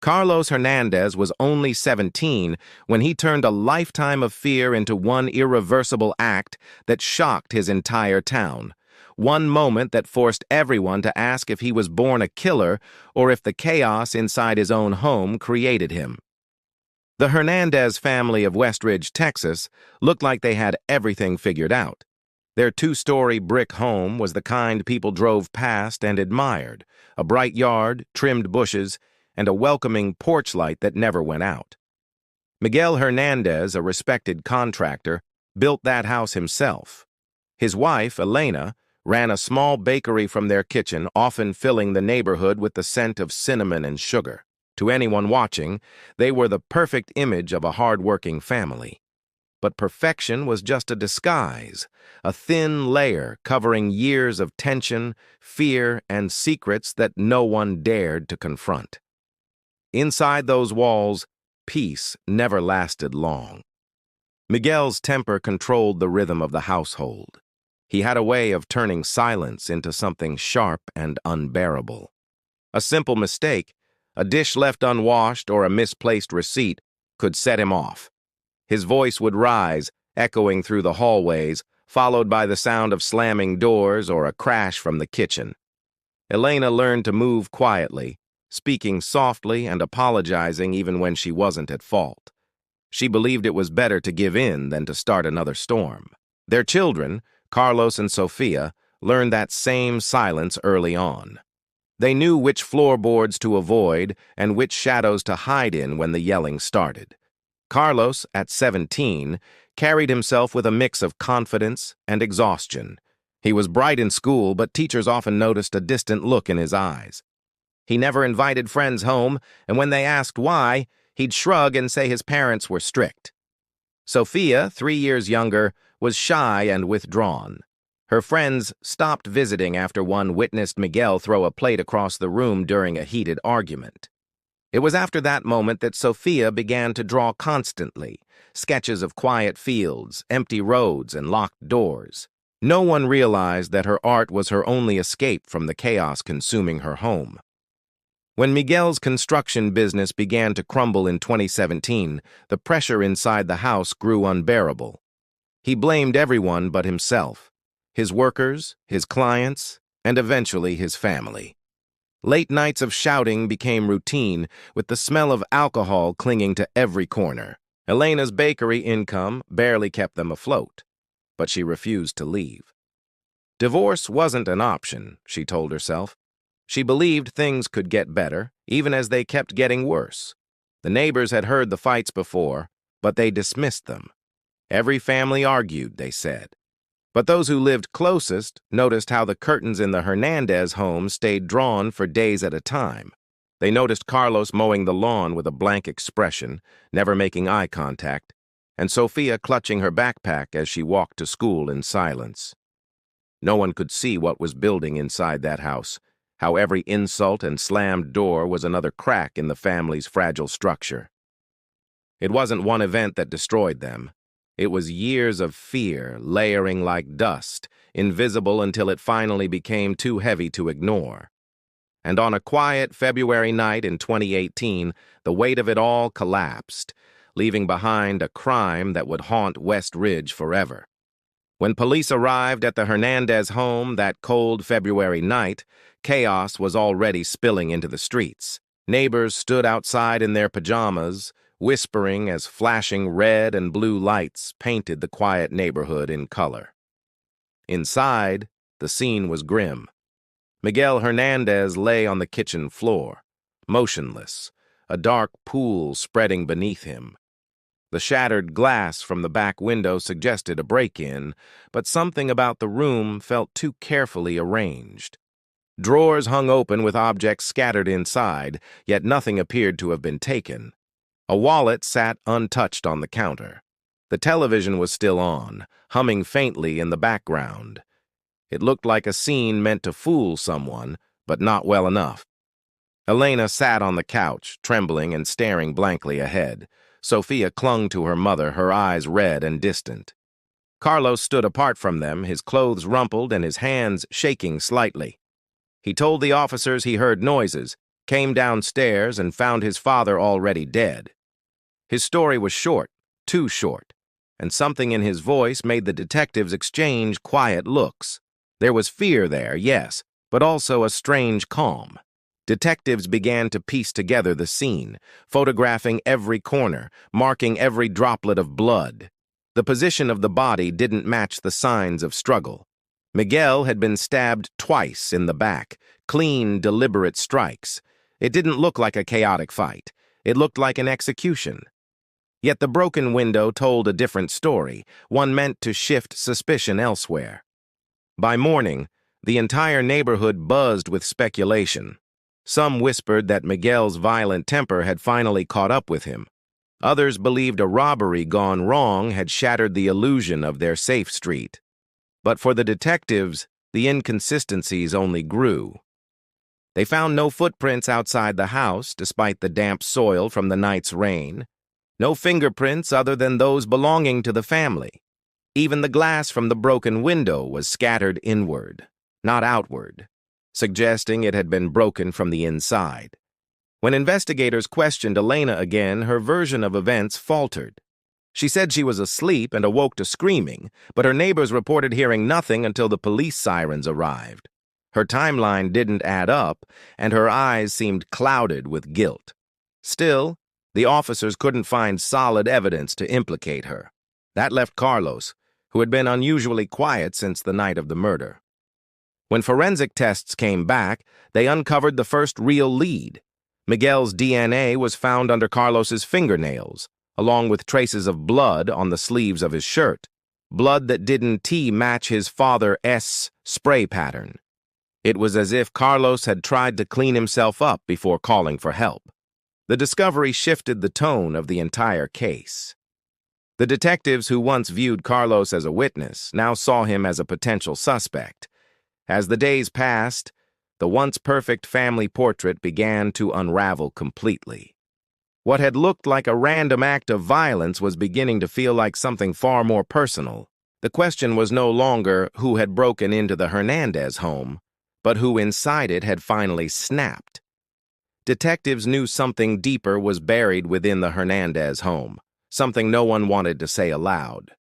Carlos Hernandez was only 17 when he turned a lifetime of fear into one irreversible act that shocked his entire town. One moment that forced everyone to ask if he was born a killer or if the chaos inside his own home created him. The Hernandez family of Westridge, Texas, looked like they had everything figured out. Their two-story brick home was the kind people drove past and admired, a bright yard, trimmed bushes, and a welcoming porch light that never went out. Miguel Hernandez, a respected contractor, built that house himself. His wife, Elena, ran a small bakery from their kitchen, often filling the neighborhood with the scent of cinnamon and sugar. To anyone watching, they were the perfect image of a hard-working family. But perfection was just a disguise, a thin layer covering years of tension, fear, and secrets that no one dared to confront. Inside those walls, peace never lasted long. Miguel's temper controlled the rhythm of the household. He had a way of turning silence into something sharp and unbearable. A simple mistake, a dish left unwashed, or a misplaced receipt could set him off. His voice would rise, echoing through the hallways, followed by the sound of slamming doors or a crash from the kitchen. Elena learned to move quietly, speaking softly and apologizing even when she wasn't at fault. She believed it was better to give in than to start another storm. Their children, Carlos and Sofia, learned that same silence early on. They knew which floorboards to avoid and which shadows to hide in when the yelling started. Carlos, at 17, carried himself with a mix of confidence and exhaustion. He was bright in school, but teachers often noticed a distant look in his eyes. He never invited friends home, and when they asked why, he'd shrug and say his parents were strict. Sofia, 3 years younger, was shy and withdrawn. Her friends stopped visiting after one witnessed Miguel throw a plate across the room during a heated argument. It was after that moment that Sofia began to draw constantly, sketches of quiet fields, empty roads, and locked doors. No one realized that her art was her only escape from the chaos consuming her home. When Miguel's construction business began to crumble in 2017, the pressure inside the house grew unbearable. He blamed everyone but himself, his workers, his clients, and eventually his family. Late nights of shouting became routine, with the smell of alcohol clinging to every corner. Elena's bakery income barely kept them afloat, but she refused to leave. Divorce wasn't an option, she told herself. She believed things could get better, even as they kept getting worse. The neighbors had heard the fights before, but they dismissed them. Every family argued, they said. But those who lived closest noticed how the curtains in the Hernandez home stayed drawn for days at a time. They noticed Carlos mowing the lawn with a blank expression, never making eye contact, and Sofia clutching her backpack as she walked to school in silence. No one could see what was building inside that house, how every insult and slammed door was another crack in the family's fragile structure. It wasn't one event that destroyed them. It was years of fear layering like dust, invisible until it finally became too heavy to ignore. And on a quiet February night in 2018, the weight of it all collapsed, leaving behind a crime that would haunt West Ridge forever. When police arrived at the Hernandez home that cold February night, chaos was already spilling into the streets. Neighbors stood outside in their pajamas, whispering as flashing red and blue lights painted the quiet neighborhood in color. Inside, the scene was grim. Miguel Hernandez lay on the kitchen floor, motionless, a dark pool spreading beneath him. The shattered glass from the back window suggested a break-in, but something about the room felt too carefully arranged. Drawers hung open with objects scattered inside, yet nothing appeared to have been taken. A wallet sat untouched on the counter. The television was still on, humming faintly in the background. It looked like a scene meant to fool someone, but not well enough. Elena sat on the couch, trembling and staring blankly ahead. Sofia clung to her mother, her eyes red and distant. Carlos stood apart from them, his clothes rumpled and his hands shaking slightly. He told the officers he heard noises, came downstairs and found his father already dead. His story was short, too short, and something in his voice made the detectives exchange quiet looks. There was fear there, yes, but also a strange calm. Detectives began to piece together the scene, photographing every corner, marking every droplet of blood. The position of the body didn't match the signs of struggle. Miguel had been stabbed twice in the back, clean, deliberate strikes. It didn't look like a chaotic fight. It looked like an execution. Yet the broken window told a different story, one meant to shift suspicion elsewhere. By morning, the entire neighborhood buzzed with speculation. Some whispered that Miguel's violent temper had finally caught up with him. Others believed a robbery gone wrong had shattered the illusion of their safe street. But for the detectives, the inconsistencies only grew. They found no footprints outside the house, despite the damp soil from the night's rain. No fingerprints other than those belonging to the family. Even the glass from the broken window was scattered inward, not outward, suggesting it had been broken from the inside. When investigators questioned Elena again, her version of events faltered. She said she was asleep and awoke to screaming, but her neighbors reported hearing nothing until the police sirens arrived. Her timeline didn't add up, and her eyes seemed clouded with guilt. Still, the officers couldn't find solid evidence to implicate her. That left Carlos, who had been unusually quiet since the night of the murder. When forensic tests came back, they uncovered the first real lead. Miguel's DNA was found under Carlos's fingernails, along with traces of blood on the sleeves of his shirt, blood that didn't match his father's spray pattern. It was as if Carlos had tried to clean himself up before calling for help. The discovery shifted the tone of the entire case. The detectives who once viewed Carlos as a witness now saw him as a potential suspect. As the days passed, the once perfect family portrait began to unravel completely. What had looked like a random act of violence was beginning to feel like something far more personal. The question was no longer who had broken into the Hernandez home, but who inside it had finally snapped. Detectives knew something deeper was buried within the Hernandez home, something no one wanted to say aloud.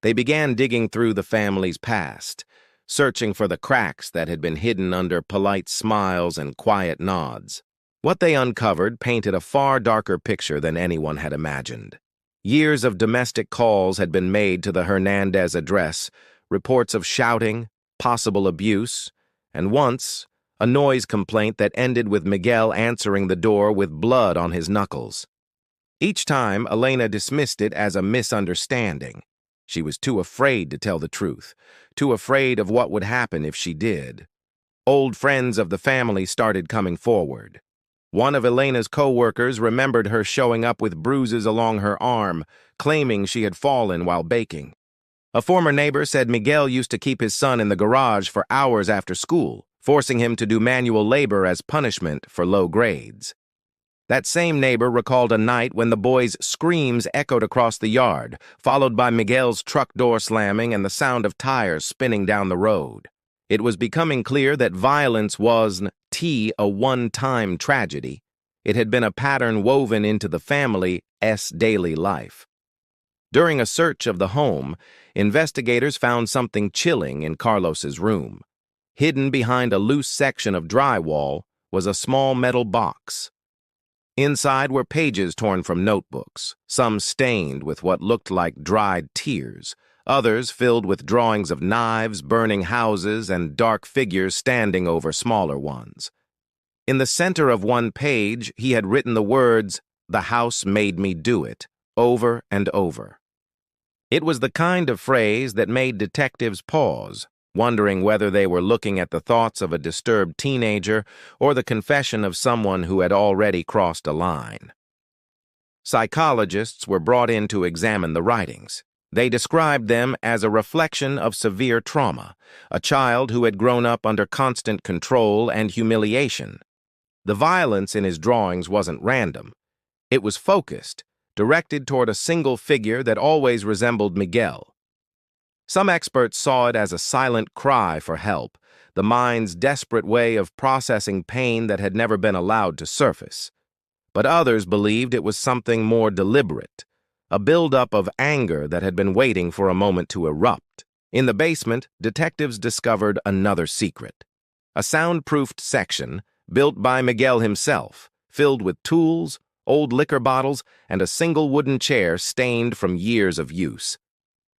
They began digging through the family's past, searching for the cracks that had been hidden under polite smiles and quiet nods. What they uncovered painted a far darker picture than anyone had imagined. Years of domestic calls had been made to the Hernandez address, reports of shouting, possible abuse, and once, a noise complaint that ended with Miguel answering the door with blood on his knuckles. Each time, Elena dismissed it as a misunderstanding. She was too afraid to tell the truth, too afraid of what would happen if she did. Old friends of the family started coming forward. One of Elena's co-workers remembered her showing up with bruises along her arm, claiming she had fallen while baking. A former neighbor said Miguel used to keep his son in the garage for hours after school, forcing him to do manual labor as punishment for low grades. That same neighbor recalled a night when the boy's screams echoed across the yard, followed by Miguel's truck door slamming and the sound of tires spinning down the road. It was becoming clear that violence wasn't a one-time tragedy. It had been a pattern woven into the family's daily life. During a search of the home, investigators found something chilling in Carlos's room. Hidden behind a loose section of drywall was a small metal box. Inside were pages torn from notebooks, some stained with what looked like dried tears, others filled with drawings of knives, burning houses, and dark figures standing over smaller ones. In the center of one page, he had written the words, "The house made me do it," over and over. It was the kind of phrase that made detectives pause, wondering whether they were looking at the thoughts of a disturbed teenager or the confession of someone who had already crossed a line. Psychologists were brought in to examine the writings. They described them as a reflection of severe trauma, a child who had grown up under constant control and humiliation. The violence in his drawings wasn't random. It was focused, directed toward a single figure that always resembled Miguel. Some experts saw it as a silent cry for help, the mind's desperate way of processing pain that had never been allowed to surface. But others believed it was something more deliberate, a buildup of anger that had been waiting for a moment to erupt. In the basement, detectives discovered another secret. A soundproofed section, built by Miguel himself, filled with tools, old liquor bottles, and a single wooden chair stained from years of use.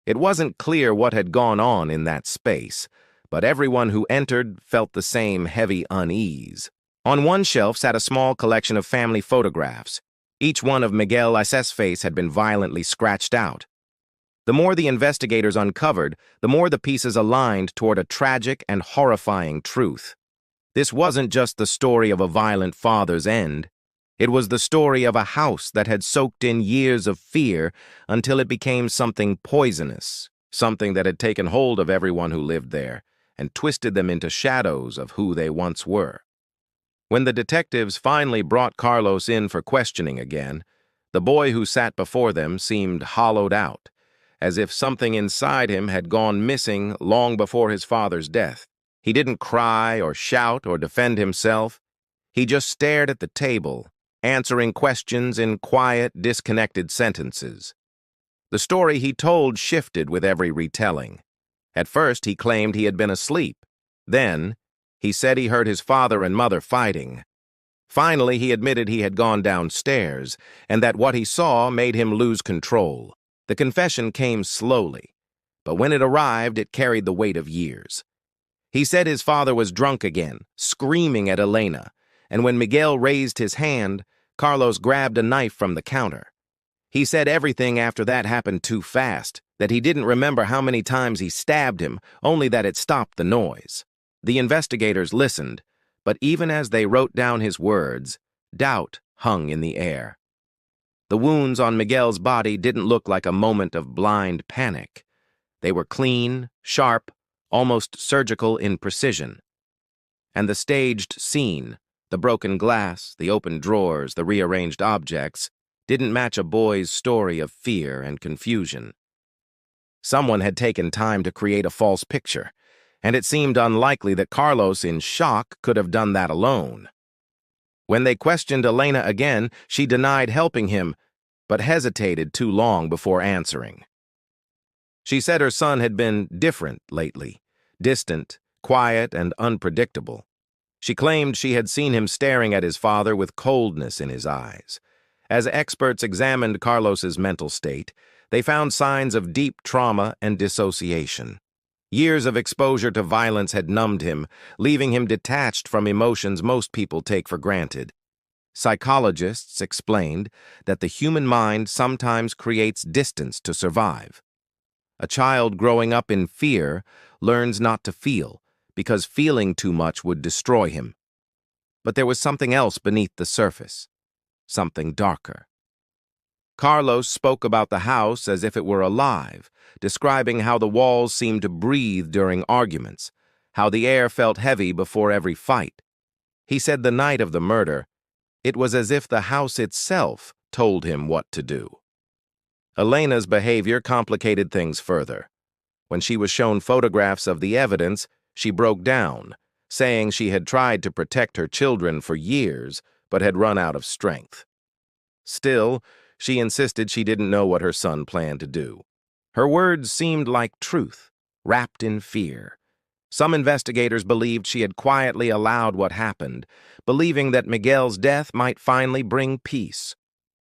It wasn't clear what had gone on in that space, but everyone who entered felt the same heavy unease. On one shelf sat a small collection of family photographs. Each one of Miguel Is's face had been violently scratched out. The more the investigators uncovered, the more the pieces aligned toward a tragic and horrifying truth. This wasn't just the story of a violent father's end. It was the story of a house that had soaked in years of fear until it became something poisonous, something that had taken hold of everyone who lived there and twisted them into shadows of who they once were. When the detectives finally brought Carlos in for questioning again, the boy who sat before them seemed hollowed out, as if something inside him had gone missing long before his father's death. He didn't cry or shout or defend himself. He just stared at the table, answering questions in quiet, disconnected sentences. The story he told shifted with every retelling. At first, he claimed he had been asleep. Then, he said he heard his father and mother fighting. Finally, he admitted he had gone downstairs, and that what he saw made him lose control. The confession came slowly, but when it arrived, it carried the weight of years. He said his father was drunk again, screaming at Elena, and when Miguel raised his hand, Carlos grabbed a knife from the counter. He said everything after that happened too fast, that he didn't remember how many times he stabbed him, only that it stopped the noise. The investigators listened, but even as they wrote down his words, doubt hung in the air. The wounds on Miguel's body didn't look like a moment of blind panic. They were clean, sharp, almost surgical in precision. And the staged scene, the broken glass, the open drawers, the rearranged objects, didn't match a boy's story of fear and confusion. Someone had taken time to create a false picture, and it seemed unlikely that Carlos, in shock, could have done that alone. When they questioned Elena again, she denied helping him, but hesitated too long before answering. She said her son had been different lately, distant, quiet, and unpredictable. She claimed she had seen him staring at his father with coldness in his eyes. As experts examined Carlos's mental state, they found signs of deep trauma and dissociation. Years of exposure to violence had numbed him, leaving him detached from emotions most people take for granted. Psychologists explained that the human mind sometimes creates distance to survive. A child growing up in fear learns not to feel, because feeling too much would destroy him. But there was something else beneath the surface, something darker. Carlos spoke about the house as if it were alive, describing how the walls seemed to breathe during arguments, how the air felt heavy before every fight. He said the night of the murder, it was as if the house itself told him what to do. Elena's behavior complicated things further. When she was shown photographs of the evidence, she broke down, saying she had tried to protect her children for years, but had run out of strength. Still, she insisted she didn't know what her son planned to do. Her words seemed like truth, wrapped in fear. Some investigators believed she had quietly allowed what happened, believing that Miguel's death might finally bring peace.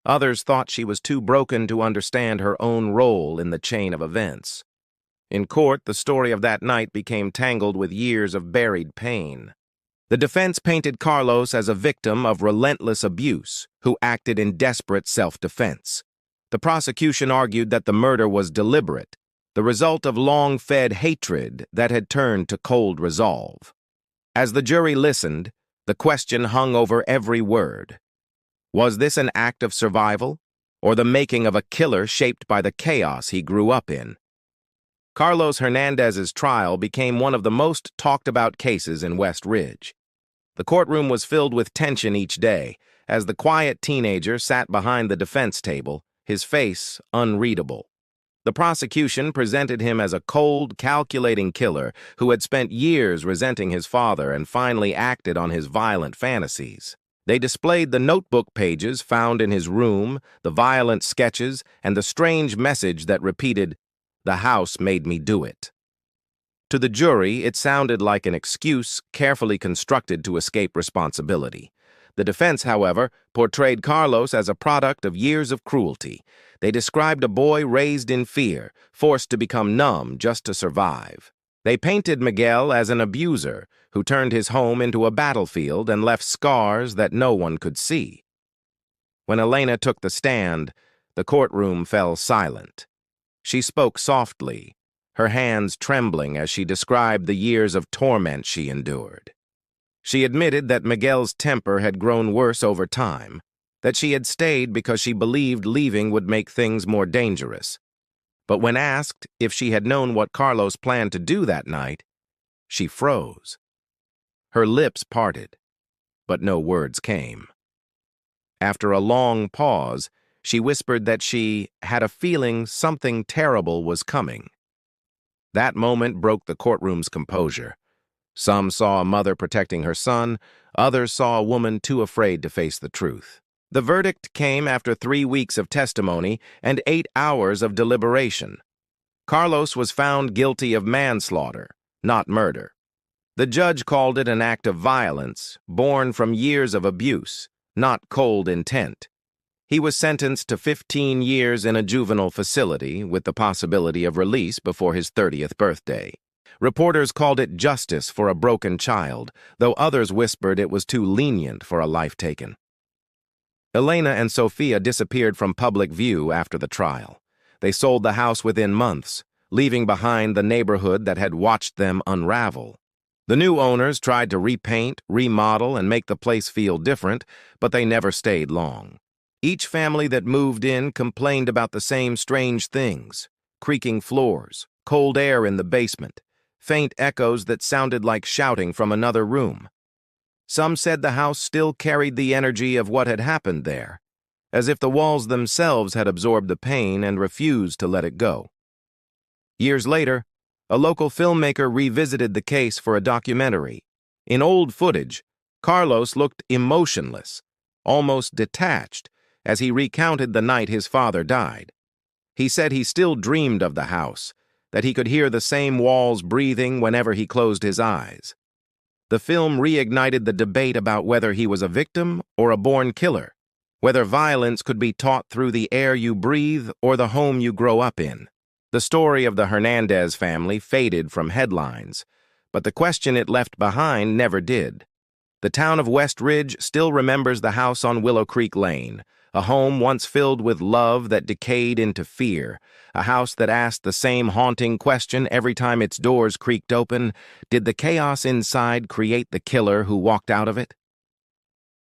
Others thought she was too broken to understand her own role in the chain of events. In court, the story of that night became tangled with years of buried pain. The defense painted Carlos as a victim of relentless abuse who acted in desperate self-defense. The prosecution argued that the murder was deliberate, the result of long-fed hatred that had turned to cold resolve. As the jury listened, the question hung over every word. Was this an act of survival, or the making of a killer shaped by the chaos he grew up in? Carlos Hernandez's trial became one of the most talked-about cases in West Ridge. The courtroom was filled with tension each day, as the quiet teenager sat behind the defense table, his face unreadable. The prosecution presented him as a cold, calculating killer who had spent years resenting his father and finally acted on his violent fantasies. They displayed the notebook pages found in his room, the violent sketches, and the strange message that repeated, "The house made me do it." To the jury, it sounded like an excuse carefully constructed to escape responsibility. The defense, however, portrayed Carlos as a product of years of cruelty. They described a boy raised in fear, forced to become numb just to survive. They painted Miguel as an abuser who turned his home into a battlefield and left scars that no one could see. When Elena took the stand, the courtroom fell silent. She spoke softly, her hands trembling as she described the years of torment she endured. She admitted that Miguel's temper had grown worse over time, that she had stayed because she believed leaving would make things more dangerous. But when asked if she had known what Carlos planned to do that night, she froze. Her lips parted, but no words came. After a long pause, she whispered that she had a feeling something terrible was coming. That moment broke the courtroom's composure. Some saw a mother protecting her son, others saw a woman too afraid to face the truth. The verdict came after 3 weeks of testimony and 8 hours of deliberation. Carlos was found guilty of manslaughter, not murder. The judge called it an act of violence, born from years of abuse, not cold intent. He was sentenced to 15 years in a juvenile facility with the possibility of release before his 30th birthday. Reporters called it justice for a broken child, though others whispered it was too lenient for a life taken. Elena and Sofia disappeared from public view after the trial. They sold the house within months, leaving behind the neighborhood that had watched them unravel. The new owners tried to repaint, remodel, and make the place feel different, but they never stayed long. Each family that moved in complained about the same strange things: creaking floors, cold air in the basement, faint echoes that sounded like shouting from another room. Some said the house still carried the energy of what had happened there, as if the walls themselves had absorbed the pain and refused to let it go. Years later, a local filmmaker revisited the case for a documentary. In old footage, Carlos looked emotionless, almost detached, as he recounted the night his father died. He said he still dreamed of the house, that he could hear the same walls breathing whenever he closed his eyes. The film reignited the debate about whether he was a victim or a born killer, whether violence could be taught through the air you breathe or the home you grow up in. The story of the Hernandez family faded from headlines, but the question it left behind never did. The town of West Ridge still remembers the house on Willow Creek Lane, a home once filled with love that decayed into fear, a house that asked the same haunting question every time its doors creaked open: did the chaos inside create the killer who walked out of it?